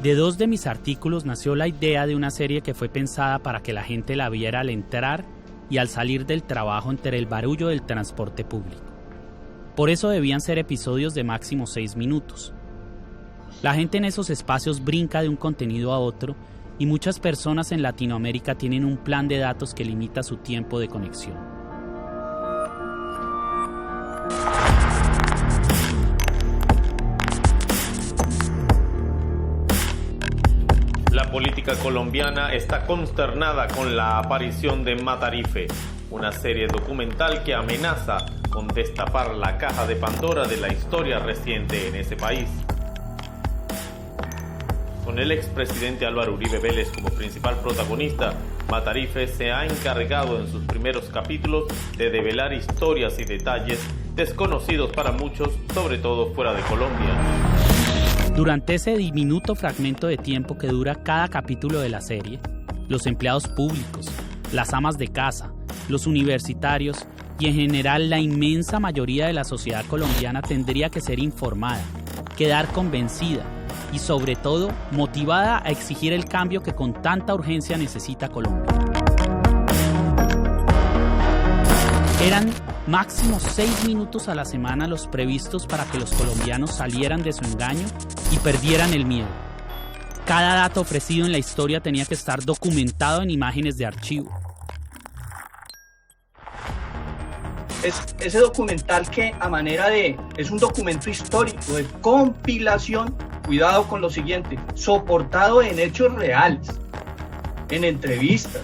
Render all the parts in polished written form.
De 2 de mis artículos nació la idea de una serie que fue pensada para que la gente la viera al entrar y al salir del trabajo entre el barullo del transporte público. Por eso debían ser episodios de máximo 6 minutos. La gente en esos espacios brinca de un contenido a otro y muchas personas en Latinoamérica tienen un plan de datos que limita su tiempo de conexión. La política colombiana está consternada con la aparición de Matarife, una serie documental que amenaza con destapar la caja de Pandora de la historia reciente en ese país. Con el expresidente Álvaro Uribe Vélez como principal protagonista, Matarife se ha encargado en sus primeros capítulos de develar historias y detalles desconocidos para muchos, sobre todo fuera de Colombia. Durante ese diminuto fragmento de tiempo que dura cada capítulo de la serie, los empleados públicos, las amas de casa, los universitarios y en general la inmensa mayoría de la sociedad colombiana tendría que ser informada, quedar convencida y sobre todo motivada a exigir el cambio que con tanta urgencia necesita Colombia. Eran máximo 6 minutos a la semana los previstos para que los colombianos salieran de su engaño y perdieran el miedo. Cada dato ofrecido en la historia tenía que estar documentado en imágenes de archivo. Ese documental que es un documento histórico de compilación, cuidado con lo siguiente, soportado en hechos reales, en entrevistas,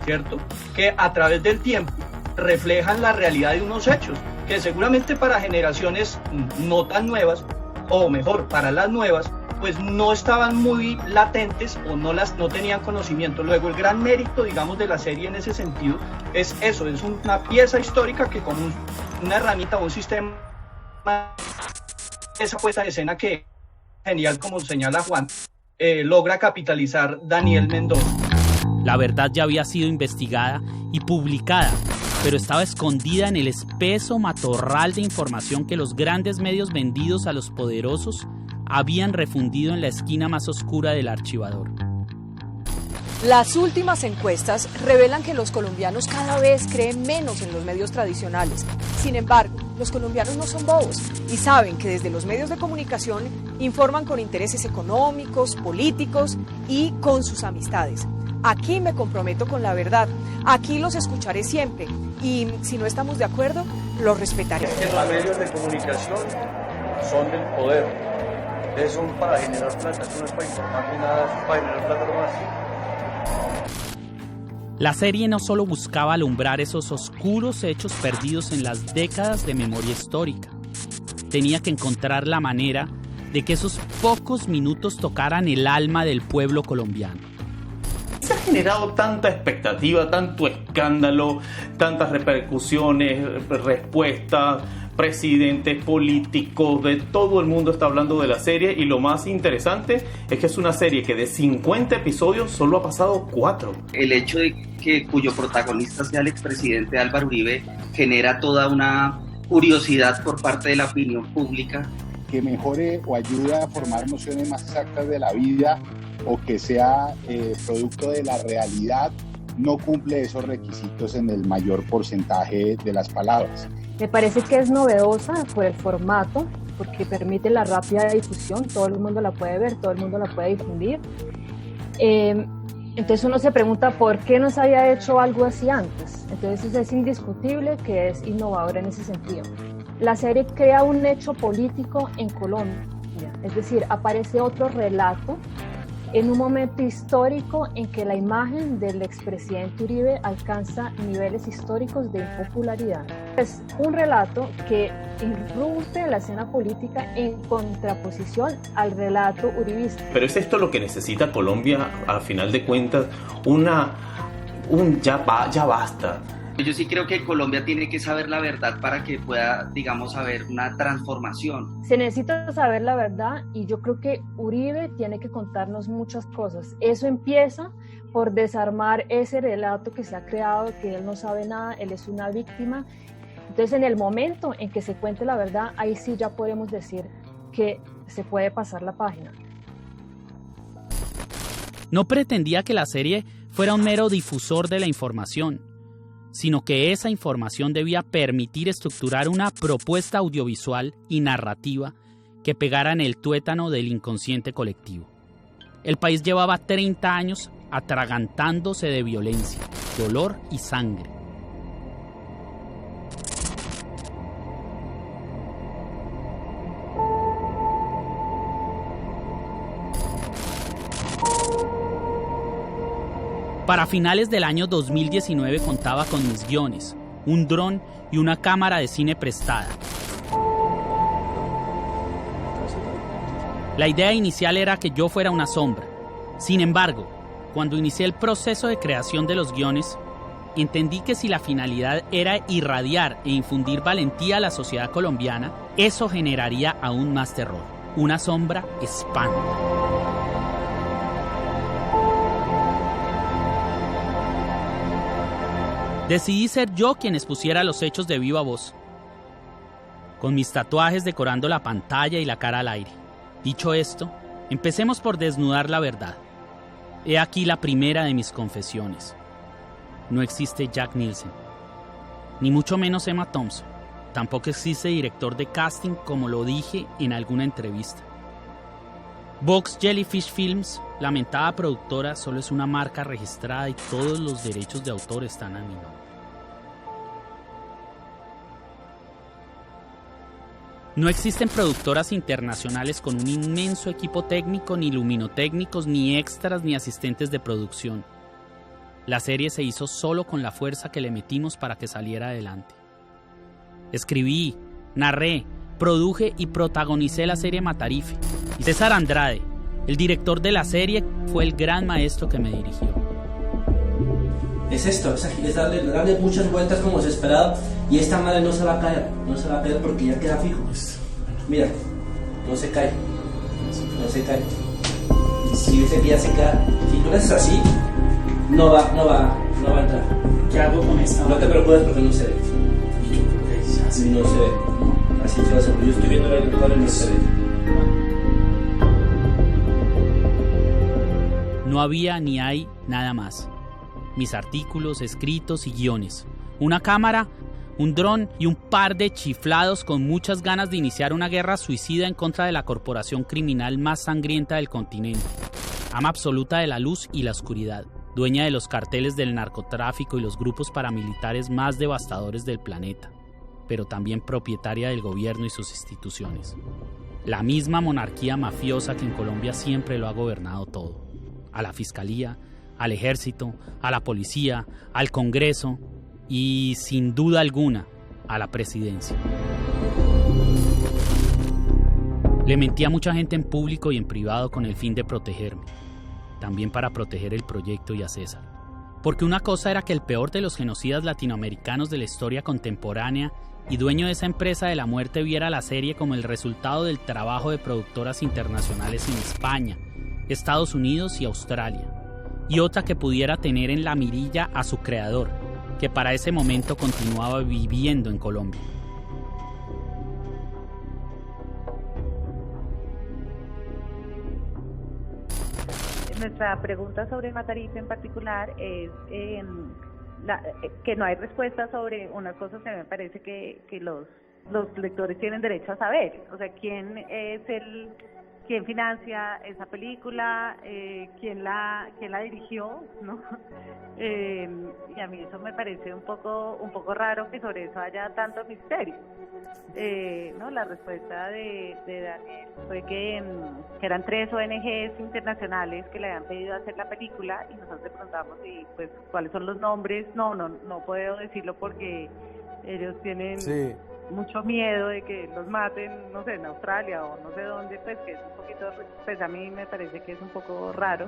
¿cierto? Que a través del tiempo reflejan la realidad de unos hechos que seguramente para generaciones no tan nuevas, o mejor, para las nuevas, pues no estaban muy latentes o no tenían conocimiento. Luego el gran mérito, digamos, de la serie en ese sentido es eso, es una pieza histórica que con una herramienta o un sistema, esa puesta de escena que genial, como señala Juan, logra capitalizar Daniel Mendoza. La verdad ya había sido investigada y publicada, pero estaba escondida en el espeso matorral de información que los grandes medios vendidos a los poderosos habían refundido en la esquina más oscura del archivador. Las últimas encuestas revelan que los colombianos cada vez creen menos en los medios tradicionales. Sin embargo, los colombianos no son bobos y saben que desde los medios de comunicación informan con intereses económicos, políticos y con sus amistades. Aquí me comprometo con la verdad, aquí los escucharé siempre y si no estamos de acuerdo, los respetaré. Los medios de comunicación son del poder. Son para generar plata, eso no es para informar ni nada, es para generar plata nomás. La serie no solo buscaba alumbrar esos oscuros hechos perdidos en las décadas de memoria histórica, tenía que encontrar la manera de que esos pocos minutos tocaran el alma del pueblo colombiano. Se ha generado tanta expectativa, tanto escándalo, tantas repercusiones, respuestas, presidentes, políticos, de todo el mundo está hablando de la serie y lo más interesante es que es una serie que de 50 episodios solo ha pasado 4. El hecho de que cuyo protagonista sea el expresidente Álvaro Uribe genera toda una curiosidad por parte de la opinión pública. Que mejore o ayude a formar nociones más exactas de la vida o que sea producto de la realidad, no cumple esos requisitos en el mayor porcentaje de las palabras. Me parece que es novedosa por el formato, porque permite la rápida difusión, todo el mundo la puede ver, todo el mundo la puede difundir. Entonces uno se pregunta por qué no se había hecho algo así antes. Entonces es indiscutible que es innovadora en ese sentido. La serie crea un hecho político en Colombia, es decir, aparece otro relato en un momento histórico en que la imagen del expresidente Uribe alcanza niveles históricos de impopularidad. Es un relato que irrumpe la escena política en contraposición al relato uribista. Pero ¿es esto lo que necesita Colombia, al final de cuentas? Ya basta. Yo sí creo que Colombia tiene que saber la verdad para que pueda, digamos, haber una transformación. Se necesita saber la verdad y yo creo que Uribe tiene que contarnos muchas cosas. Eso empieza por desarmar ese relato que se ha creado, que él no sabe nada, él es una víctima. Entonces, en el momento en que se cuente la verdad, ahí sí ya podemos decir que se puede pasar la página. No pretendía que la serie fuera un mero difusor de la información, sino que esa información debía permitir estructurar una propuesta audiovisual y narrativa que pegara en el tuétano del inconsciente colectivo. El país llevaba 30 años atragantándose de violencia, dolor y sangre. Para finales del año 2019 contaba con mis guiones, un dron y una cámara de cine prestada. La idea inicial era que yo fuera una sombra. Sin embargo, cuando inicié el proceso de creación de los guiones, entendí que si la finalidad era irradiar e infundir valentía a la sociedad colombiana, eso generaría aún más terror. Una sombra espanta. Decidí ser yo quien expusiera los hechos de viva voz, con mis tatuajes decorando la pantalla y la cara al aire. Dicho esto, empecemos por desnudar la verdad. He aquí la primera de mis confesiones. No existe Jack Nielsen, ni mucho menos Emma Thompson. Tampoco existe director de casting, como lo dije en alguna entrevista. Box Jellyfish Films, lamentada productora, solo es una marca registrada y todos los derechos de autor están a mi nombre. No existen productoras internacionales con un inmenso equipo técnico, ni luminotécnicos, ni extras, ni asistentes de producción. La serie se hizo solo con la fuerza que le metimos para que saliera adelante. Escribí, narré, produje y protagonicé la serie Matarife. Y César Andrade, el director de la serie, fue el gran maestro que me dirigió. Es esto, es darle muchas vueltas como desesperado, y esta madre no se va a caer porque ya queda fijo. Mira, no se cae. Si ese día se cae, si tú lo haces así, no va a entrar. ¿Qué hago con esta? No te preocupes porque no se ve. No se ve. Así se va a hacer. Yo estoy viendo el cuadro y no se ve. No había ni hay nada más. Mis artículos, escritos y guiones. Una cámara, un dron y un par de chiflados con muchas ganas de iniciar una guerra suicida en contra de la corporación criminal más sangrienta del continente. Ama absoluta de la luz y la oscuridad. Dueña de los carteles del narcotráfico y los grupos paramilitares más devastadores del planeta. Pero también propietaria del gobierno y sus instituciones. La misma monarquía mafiosa que en Colombia siempre lo ha gobernado todo. A la fiscalía, al ejército, a la policía, al Congreso y, sin duda alguna, a la presidencia. Le mentí a mucha gente en público y en privado con el fin de protegerme, también para proteger el proyecto y a César. Porque una cosa era que el peor de los genocidas latinoamericanos de la historia contemporánea y dueño de esa empresa de la muerte viera la serie como el resultado del trabajo de productoras internacionales en España, Estados Unidos y Australia. Y otra que pudiera tener en la mirilla a su creador, que para ese momento continuaba viviendo en Colombia. Nuestra pregunta sobre Matarife en particular es que no hay respuesta sobre unas cosas que me parece que los lectores tienen derecho a saber. O sea, quién financia esa película, quién la dirigió, ¿no? Y a mí eso me parece un poco raro que sobre eso haya tanto misterio. ¿No? La respuesta de Daniel fue que eran 3 ONGs internacionales que le habían pedido hacer la película, y nosotros le preguntamos pues cuáles son los nombres. No puedo decirlo porque ellos tienen mucho miedo de que los maten, no sé, en Australia o no sé dónde, pues que es un poquito, pues a mí me parece que es un poco raro.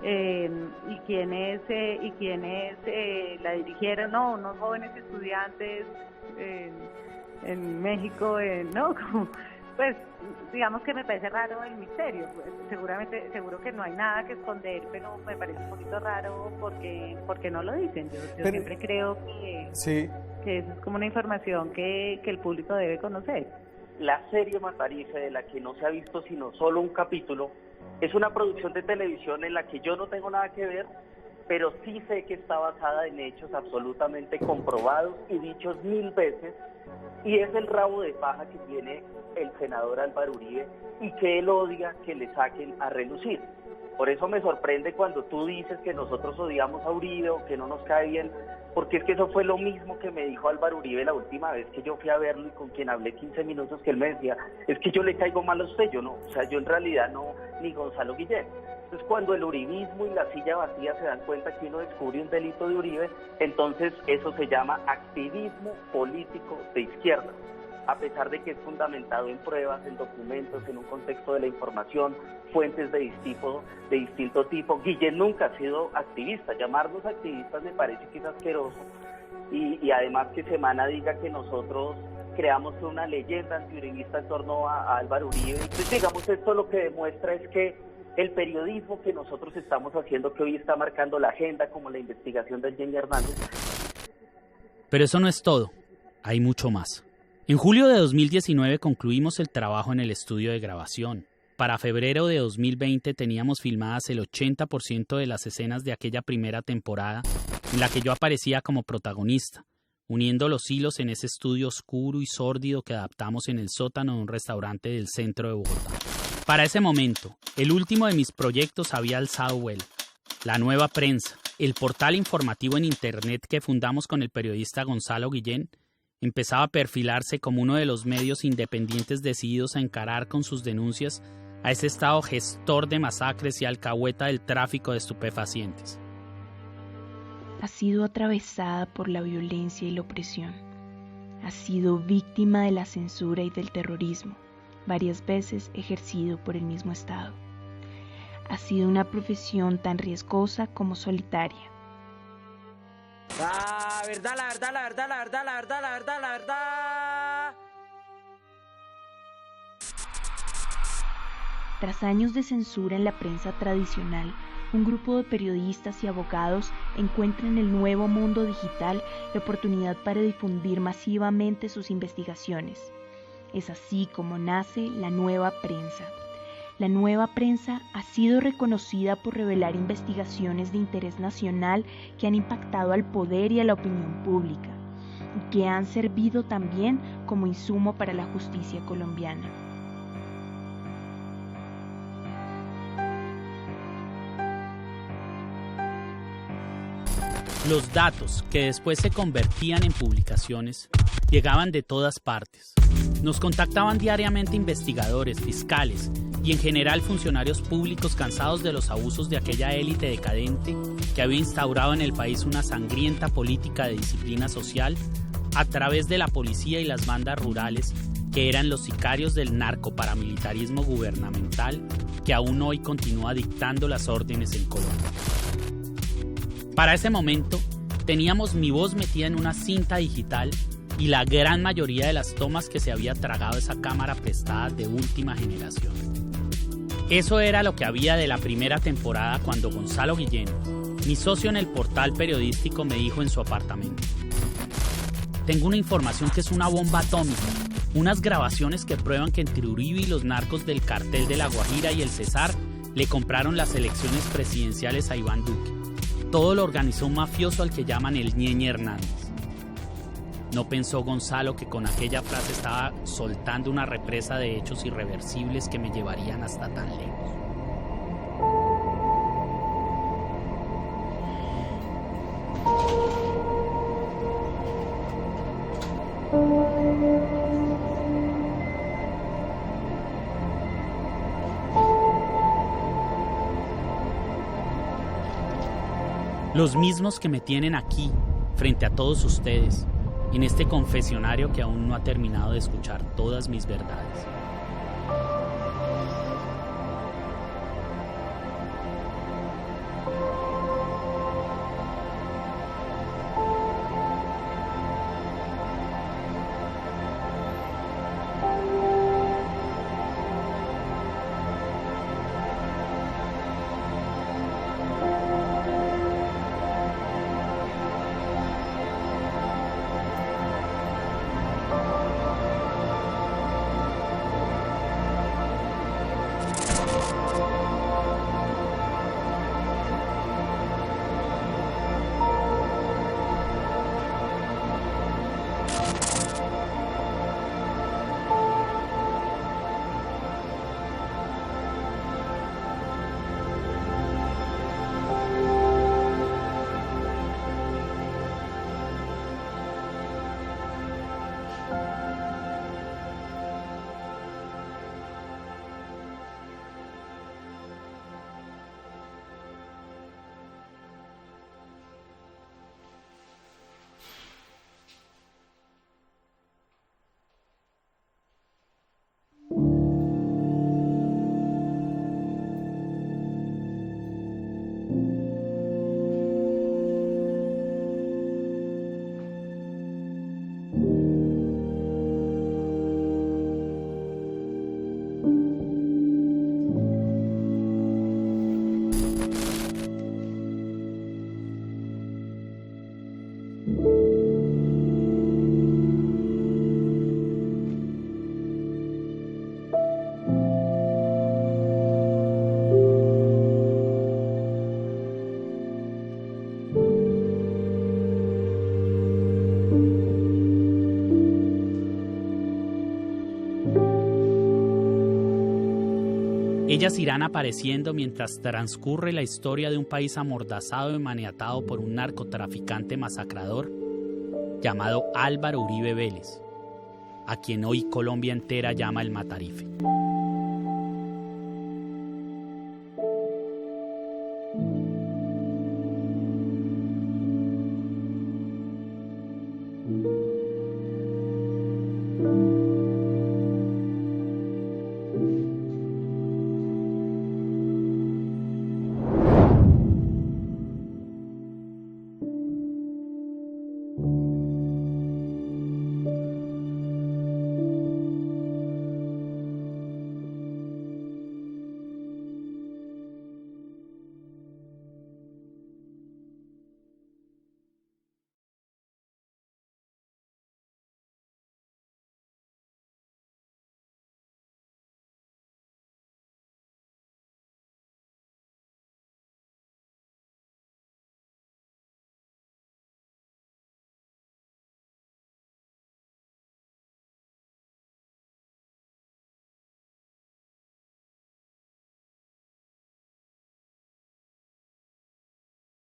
Y quienes la dirigieron, unos jóvenes estudiantes en México, ¿no? Pues digamos que me parece raro el misterio. Seguro que no hay nada que esconder, pero me parece un poquito raro porque no lo dicen. Yo siempre creo que eso es como una información que el público debe conocer. La serie Matarife, de la que no se ha visto sino solo un capítulo, Es una producción de televisión en la que yo no tengo nada que ver, pero sí sé que está basada en hechos absolutamente comprobados y dichos 1000 veces, y es el rabo de paja que tiene el senador Álvaro Uribe y que él odia que le saquen a relucir. Por eso me sorprende cuando tú dices que nosotros odiamos a Uribe o que no nos cae bien, porque es que eso fue lo mismo que me dijo Álvaro Uribe la última vez que yo fui a verlo y con quien hablé 15 minutos, que él me decía, es que yo le caigo mal a usted, yo no, o sea, yo en realidad no, ni Gonzalo Guillén. Entonces cuando el uribismo y la silla vacía se dan cuenta que uno descubre un delito de Uribe, entonces eso se llama activismo político de izquierda, a pesar de que es fundamentado en pruebas, en documentos, en un contexto de la información, fuentes de distinto tipo. Guillén nunca ha sido activista, llamarnos activistas me parece que es asqueroso, y además que Semana diga que nosotros creamos una leyenda antiuribista en torno a Álvaro Uribe. Entonces, digamos, esto lo que demuestra es que el periodismo que nosotros estamos haciendo, que hoy está marcando la agenda, como la investigación de Jenny Hernández. Pero eso no es todo, hay mucho más. En julio de 2019 concluimos el trabajo en el estudio de grabación. Para febrero de 2020 teníamos filmadas el 80% de las escenas de aquella primera temporada en la que yo aparecía como protagonista, uniendo los hilos en ese estudio oscuro y sórdido que adaptamos en el sótano de un restaurante del centro de Bogotá. Para ese momento, el último de mis proyectos había alzado vuelo. La Nueva Prensa, el portal informativo en internet que fundamos con el periodista Gonzalo Guillén, empezaba a perfilarse como uno de los medios independientes decididos a encarar con sus denuncias a ese Estado gestor de masacres y alcahueta del tráfico de estupefacientes. Ha sido atravesada por la violencia y la opresión. Ha sido víctima de la censura y del terrorismo, varias veces ejercido por el mismo Estado. Ha sido una profesión tan riesgosa como solitaria. La verdad. Tras años de censura en la prensa tradicional, un grupo de periodistas y abogados encuentra en el nuevo mundo digital la oportunidad para difundir masivamente sus investigaciones. Es así como nace la Nueva Prensa. La Nueva Prensa ha sido reconocida por revelar investigaciones de interés nacional que han impactado al poder y a la opinión pública, y que han servido también como insumo para la justicia colombiana. Los datos, que después se convertían en publicaciones, llegaban de todas partes. Nos contactaban diariamente investigadores, fiscales y en general funcionarios públicos cansados de los abusos de aquella élite decadente que había instaurado en el país una sangrienta política de disciplina social a través de la policía y las bandas rurales que eran los sicarios del narcoparamilitarismo gubernamental que aún hoy continúa dictando las órdenes en Colombia. Para ese momento, teníamos mi voz metida en una cinta digital y la gran mayoría de las tomas que se había tragado esa cámara prestada de última generación. Eso era lo que había de la primera temporada cuando Gonzalo Guillén, mi socio en el portal periodístico, me dijo en su apartamento: tengo una información que es una bomba atómica, unas grabaciones que prueban que entre Uribe y los narcos del cartel de La Guajira y el Cesar le compraron las elecciones presidenciales a Iván Duque. Todo lo organizó un mafioso al que llaman el Ñeñe Hernández. No pensó Gonzalo que con aquella frase estaba soltando una represa de hechos irreversibles que me llevarían hasta tan lejos. Los mismos que me tienen aquí, frente a todos ustedes, en este confesionario que aún no ha terminado de escuchar todas mis verdades. Ellas irán apareciendo mientras transcurre la historia de un país amordazado y maniatado por un narcotraficante masacrador llamado Álvaro Uribe Vélez, a quien hoy Colombia entera llama el Matarife.